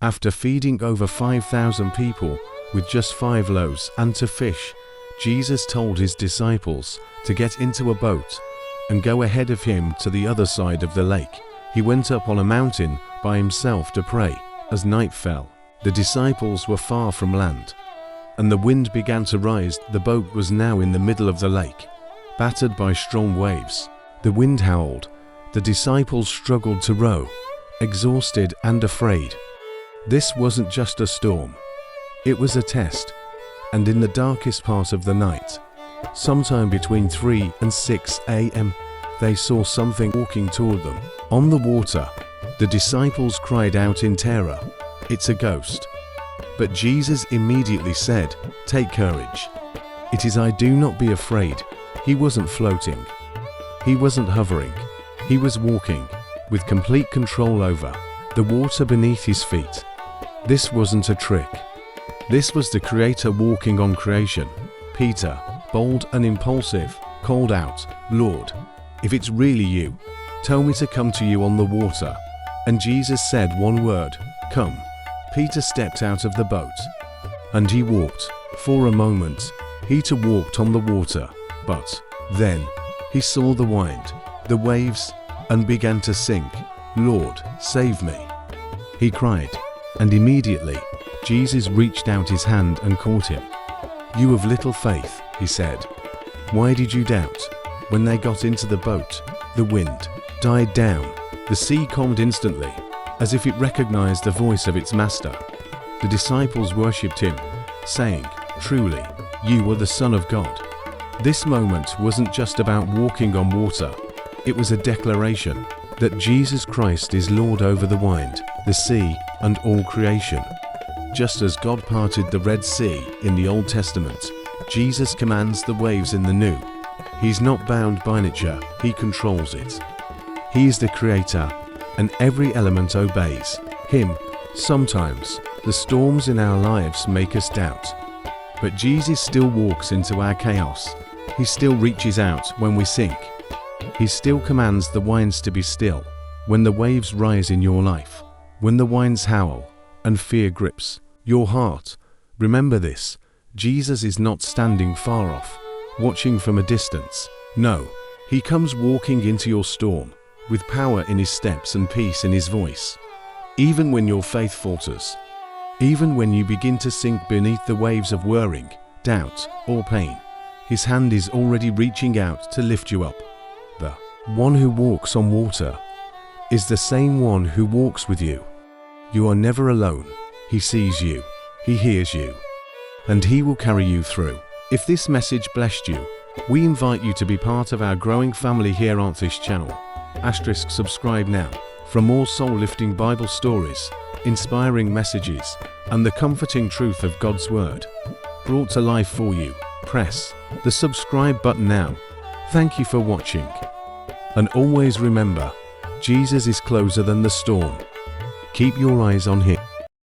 After feeding over 5,000 people with just 5 loaves and 2 fish, Jesus told his disciples to get into a boat and go ahead of him to the other side of the lake. He went up on a mountain by himself to pray. As night fell, the disciples were far from land, and the wind began to rise. The boat was now in the middle of the lake, battered by strong waves. The wind howled. The disciples struggled to row, exhausted and afraid. This wasn't just a storm. It was a test. And in the darkest part of the night, sometime between 3 and 6 a.m., they saw something walking toward them. On the water, the disciples cried out in terror, "It's a ghost." But Jesus immediately said, "Take courage. It is I, do not be afraid." He wasn't floating. He wasn't hovering. He was walking, with complete control over the water beneath his feet. This wasn't a trick. This was the Creator walking on creation. Peter, bold and impulsive, called out, "Lord, if it's really you, tell me to come to you on the water." And Jesus said one word, "Come." Peter stepped out of the boat, and he walked. For a moment, Peter walked on the water, but then he saw the wind, the waves, and began to sink. "Lord, save me," he cried, and immediately Jesus reached out his hand and caught him. "You of little faith," he said, "why did you doubt?" When they got into the boat, the wind died down. The sea calmed instantly, as if it recognized the voice of its master. The disciples worshipped him, saying, "Truly, you are the Son of God." This moment wasn't just about walking on water. It was a declaration that Jesus Christ is Lord over the wind, the sea, and all creation. Just as God parted the Red Sea in the Old Testament, Jesus commands the waves in the New. He's not bound by nature, he controls it. He is the Creator, and every element obeys him. Sometimes, the storms in our lives make us doubt. But Jesus still walks into our chaos. He still reaches out when we sink. He still commands the winds to be still. When the waves rise in your life, when the winds howl, and fear grips your heart, remember this: Jesus is not standing far off, watching from a distance. No, he comes walking into your storm, with power in his steps and peace in his voice. Even when your faith falters, even when you begin to sink beneath the waves of worrying, doubt, or pain, his hand is already reaching out to lift you up. The one who walks on water is the same one who walks with you. You are never alone. He sees you, he hears you, and he will carry you through. If this message blessed you, we invite you to be part of our growing family here on this channel. Subscribe now for more soul-lifting Bible stories, inspiring messages, and the comforting truth of God's Word brought to life for you. Press the subscribe button now. Thank you for watching. And always remember, Jesus is closer than the storm. Keep your eyes on him.